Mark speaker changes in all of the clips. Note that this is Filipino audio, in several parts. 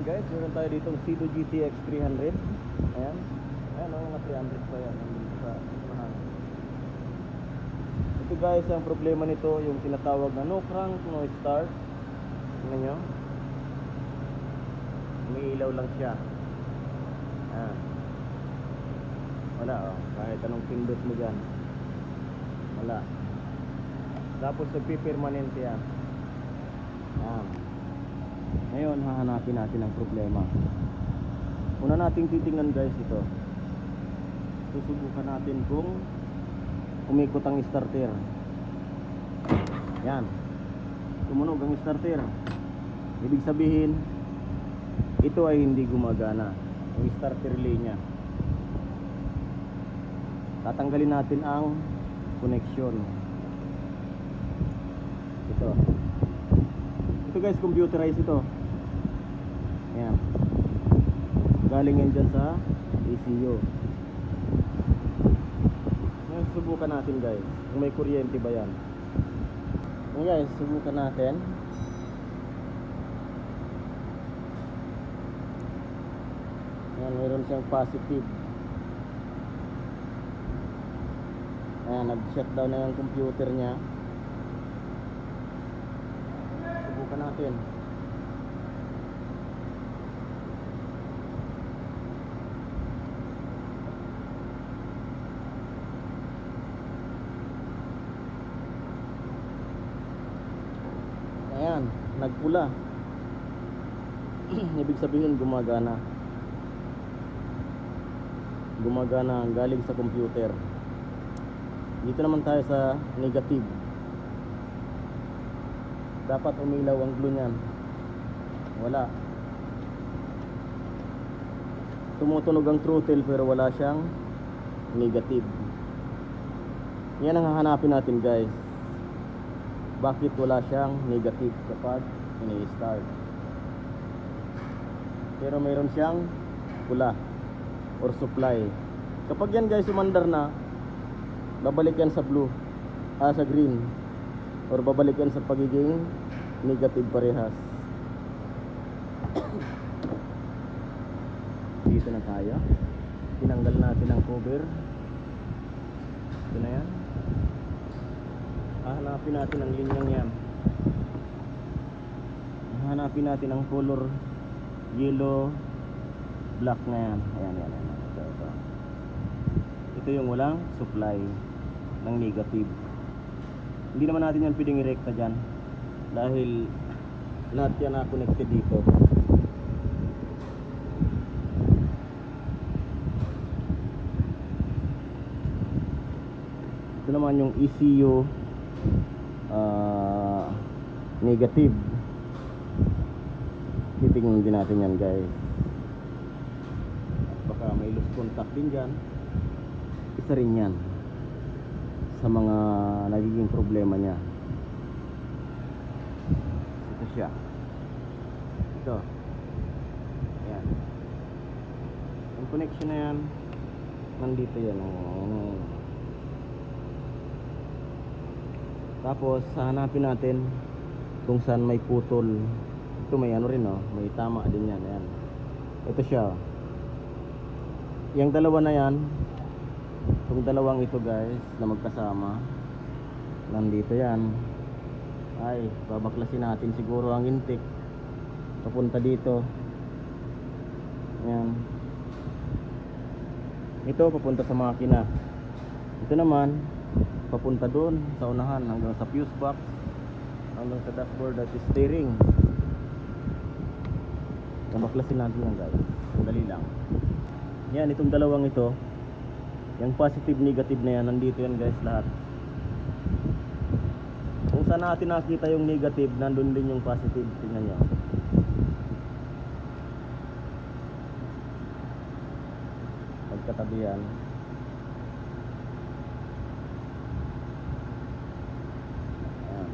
Speaker 1: Ayan guys, meron tayo ditong Cedo GTX 300. Ayan. Ayan o, mga 300 pa yan. Sa unahan. Ito guys, ang problema nito, yung tinatawag na no crank, no start. Tingnan nyo. Umiilaw lang siya. Ayan. Wala o, kahit anong pindot mo dyan. Wala. Tapos nagpipermanente yan. Ayan. Ngayon, hahanapin natin ang problema. Una nating titingnan guys ito. Susubukan natin kung umikot ang starter. Yan. Tumunog ang starter. Ibig sabihin, ito ay hindi gumagana. Ang starter relay nya. Tatanggalin natin ang connection. Ito guys, computerized ito. Ayan. Galing yan dyan sa ECU. Ngayon subukan natin guys kung may kuryente ba yan. Ngayon guys, subukan natin. Ayan, mayroon siyang positive. Ayan, nag-shutdown na yung computer nya. Subukan natin. Ayan, nagpula. Ibig sabihin gumagana. Gumagana ang galing sa computer. Dito naman tayo sa negative. Dapat umilaw ang glue nyan. Wala. Tumutunog ang throttle pero wala siyang negative. Yan ang hahanapin natin guys. Bakit wala siyang negative kapag ini-start? Pero mayroon siyang pula or supply. Kapag yan guys umandar na, babalik yan sa blue, sa green, or babalik yan sa pagiging negative parehas. Dito na tayo. Tinanggal natin ang cover. Ito na yan. Hahanapin natin ang linyang yan. Hahanapin natin ang color yellow, black na yan. Ayan, ayan, ayan. Ito yung walang supply ng negative. Hindi naman natin yan pwedeng i-recta dyan dahil lahat yan na connected dito. Ito naman yung ECU negative. Titingnan din natin yan guys. Baka may loose contact din dyan. Isa rin yan sa mga nagiging problema niya. Ito siya. Ito. Ayan. Ang connection na yan, nandito yan. Tapos hahanapin natin kung saan may putol. Ito may ano rin, may tama din yan. Ayan. Ito siya. Yung dalawa na yan, itong dalawang ito guys na magkasama, nandito yan. Ay, babaklasin natin siguro ang intake papunta dito. Ayan. Ito papunta sa makina. Ito naman papunta doon sa unahan hanggang sa fuse box, hanggang sa dashboard at steering. Babaklasin natin yan guys. Sandali lang. Yan, itong dalawang ito, yung positive negative na yan, nandito yan guys lahat. Kung saan natin nakita yung negative, nandun din yung positive. Tingnan nyo. Magkatabi yan. Ayan.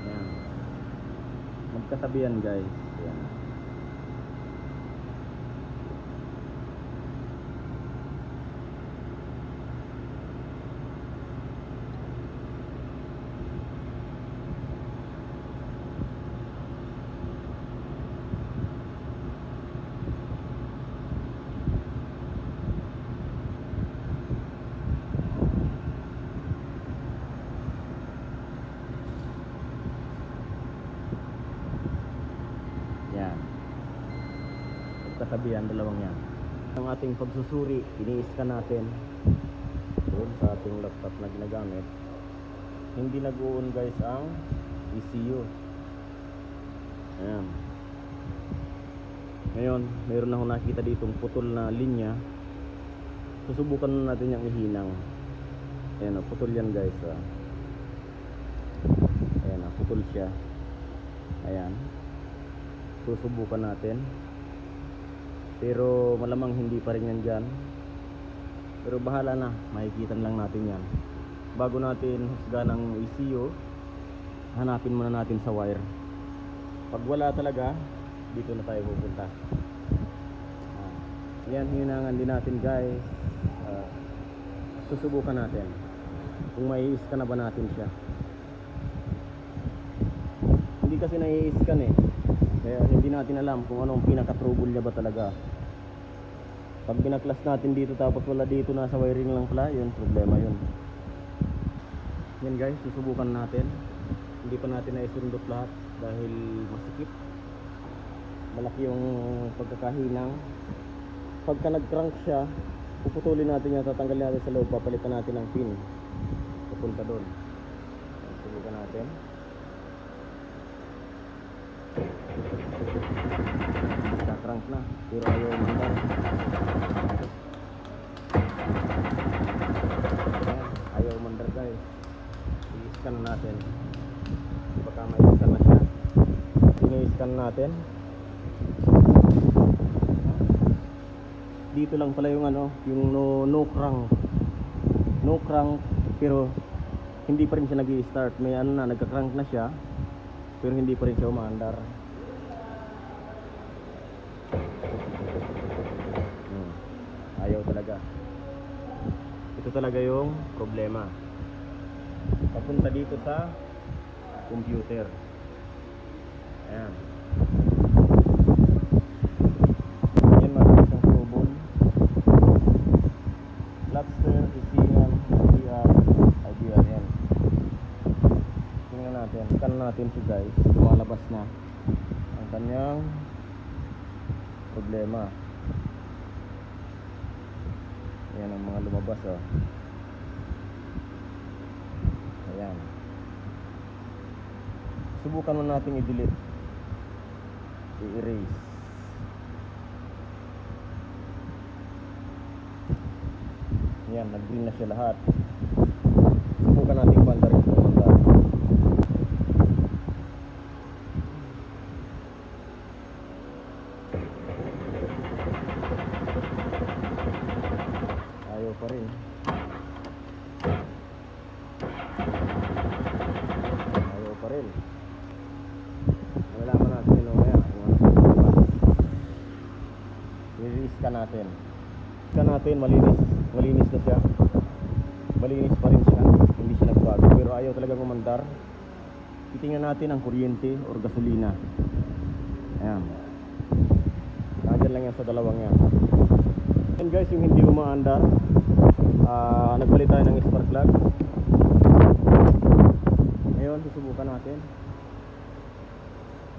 Speaker 1: Ayan. Magkatabi yan guys. Ayan. magkatabi yan, dalawang yan. Ang ating pagsusuri, ini-scan natin doon sa ating laptop na ginagamit. Hindi nag-uon guys ang ECU. Ayan. Ngayon, mayroon na akong nakita ditong putol na linya. Susubukan natin yung ihinang. Ayan, putol yan guys. Ayan, putol siya. Ayan. Susubukan natin. Pero malamang hindi pa rin yan dyan. Pero bahala na, makikita lang natin yan. Bago natin husgan ng ECU, hanapin muna natin sa wire. Pag wala talaga, dito na tayo pupunta. Yan, hinangan din natin guys. Susubukan natin kung mai-scan na ba natin siya. Hindi kasi nai-scan eh, kaya hindi natin alam kung anong pinaka-trouble niya ba talaga. Pag binaklas natin dito tapos wala dito, nasa wiring lang pala, yun, problema yun. Yan guys, susubukan natin. Hindi pa natin naisundot lahat dahil masikip, malaki yung pagkakahinang. Pagka nag-crank siya, puputulin natin yan, tatanggalin natin sa loob, papalitan natin ng pin pupunta doon. Subukan natin. Naka-crank na pero ayaw mandar. Ayaw mandar guys. I-scan natin, baka may scan na siya. I-scan natin. Dito lang pala yung yung no crank. No crank pero hindi pa rin siya nag-i-start. May na, nagka-crank na siya pero hindi pa rin siya umaandar. Ayaw talaga. Ito talaga yung problema. Papunta dito sa computer. Ayan. Cluster, ECM, IDR, IDRN. Tingnan natin. Scan natin siya guys. Lumalabas na ang kanyang problema. Ayan ang mga lumabas oh. Ayan. Subukan mo natin i-delete. I-erase. Yan, nag-green na siya lahat. Subukan natin banda rin ito. Ayaw pa rin. Ayaw pa rin. Malalaman natin yun mamaya kung ano pa. I-scan natin. Scan natin, malinis. Malinis na siya. Malinis pa rin siya. Hindi siya nagbago. Pero ayaw talaga umandar. Titingnan natin ang kuryente or gasolina. Ayan. Nandiyan lang yan sa dalawang yan. And guys, yung hindi umaandar, nagpalit tayo ng spark plug. Ngayon, susubukan natin.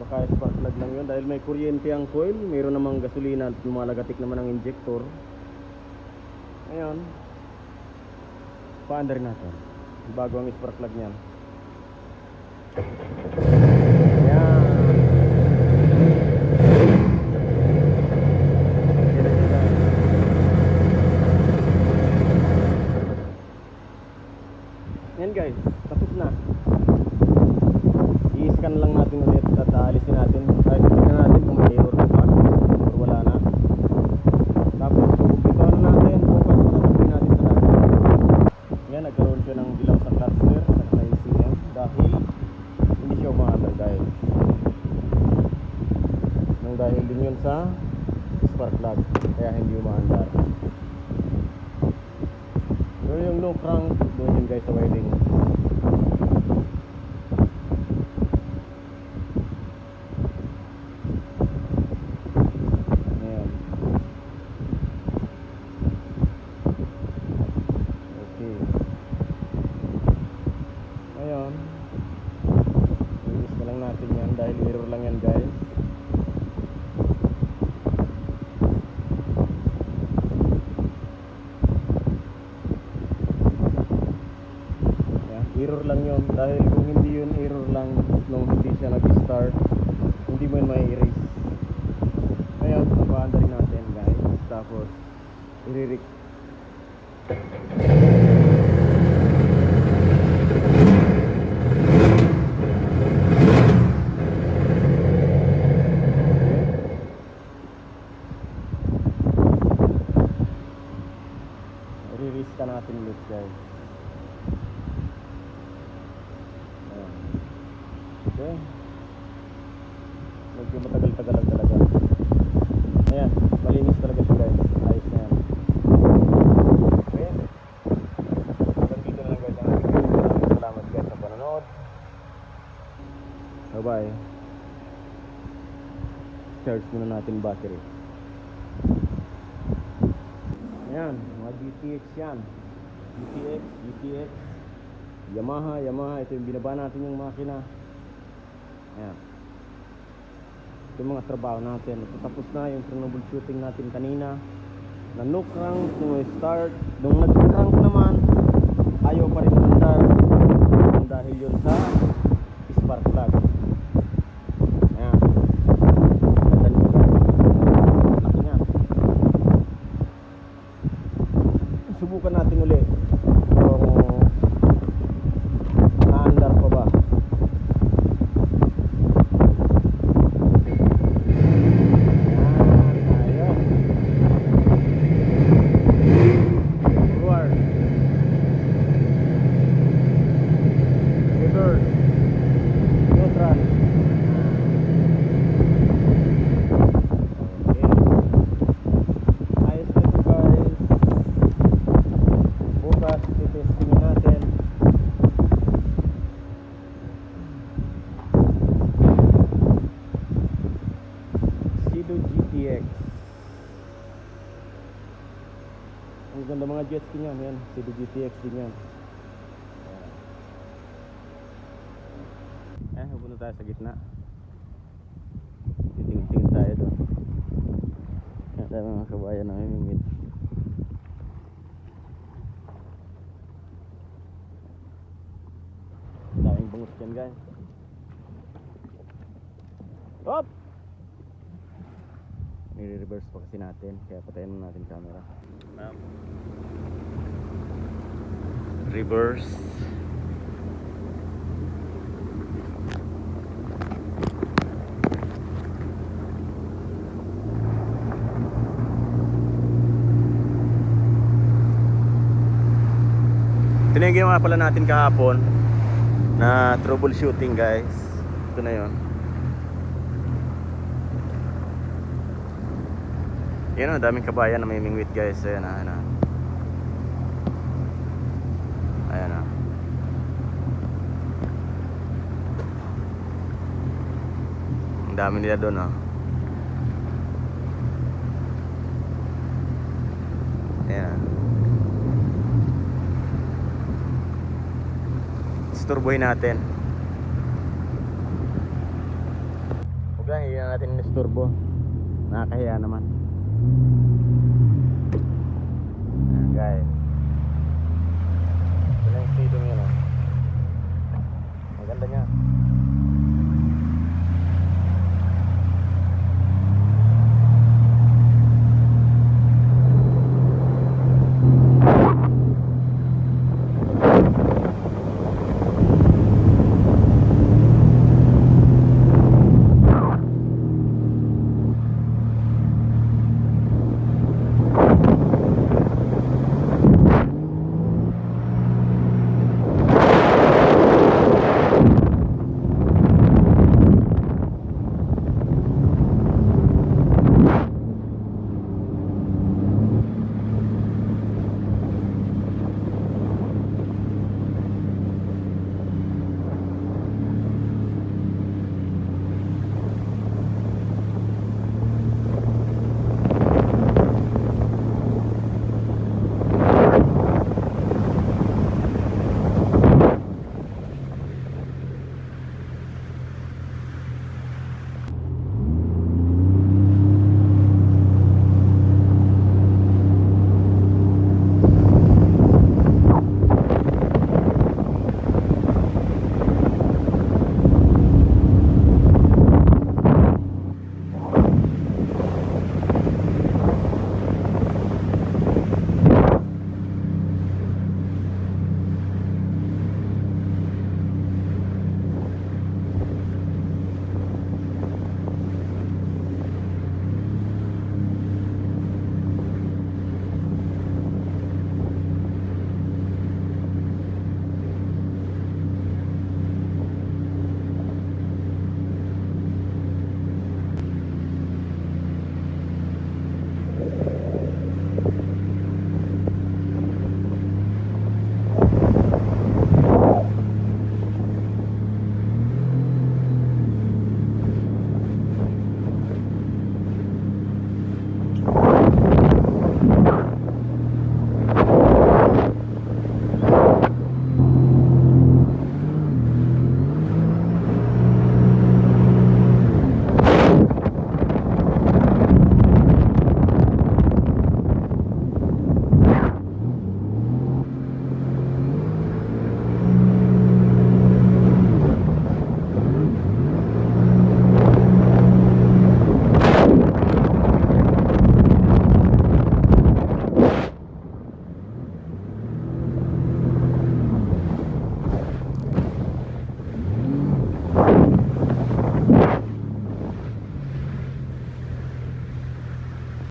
Speaker 1: Baka spark plug lang yun. Dahil may kuryente ang coil, mayroon namang gasolina at lumalagatik naman ang injector. Ngayon, paandar natin bago ang spark plug niyan. Ayan. Yan guys, tapos na. I-scan lang natin ulit at alisin natin. Kahit tingnan natin kung may error na ba or wala na. Tapos pupupiton natin, bukas makakapin natin sa natin. Yan, nagkaroon siya ng dilaw sa cluster at sa ECM dahil hindi siya umaandar guys. Nang dahil din yun sa spark plug, kaya hindi umaandar. Pero yung no crank, doon yun guys sa wiring. Ngayon, inis na lang natin yan dahil mirror lang yan guys. Error lang yun. Dahil kung hindi yun error lang nung hindi siya nag-start, hindi mo yun mai-erase. Ngayon, papaanda rin natin guys. Tapos, i-re-rec. I-release ka natin ulit guys. Ayan. Okay. Medyo matagal-tagal lang talaga. Ayan, malinis talaga siya guys. Ayos na yan. Okay. Hanggang dito na lang guys ang ating video. Maraming salamat guys sa panonood. Bye bye. Charge muna natin battery. Ayan, mga GTX yan. GTX, Yamaha. Ito yung binaba natin yung makina. Ayan. Ito yung mga trabaho natin. Tapos na yung troubleshooting natin kanina. Na-no crank, no start. Nung nag-crank naman, ayaw pa rin mag-start. Dahil yun sa spark plug. Ayan. Ganda nyo ba? Laki nga. Subukan natin ulit kung naandar pa ba. Ayan, forward, reverse, neutral. Okay. Ayos na ito guys. Bukas titestingin natin. Cedo GTX. Ang ganda mga jets din yan. Yan, Cedo GTX din yan. Pupunta tayo sa gitna. Titingin tayo doon. Yan tayo mga kabayan na mimingit. Daming bangus dyan guys. Hop! Nire-reverse pa kasi natin. Kaya patayin na natin camera. Reverse. Ito na yung ginawa pala natin kahapon na troubleshooting guys. Ito na yun. Yan o, daming kabayan na may mingwit guys. Ayan na, ayan na. Ayan na. Ang dami nila doon o. Ayan. Isturbohin natin. Huwag lang, hindi na natin isturbo. Nakakahiya naman. Ayan guys. Ito lang yung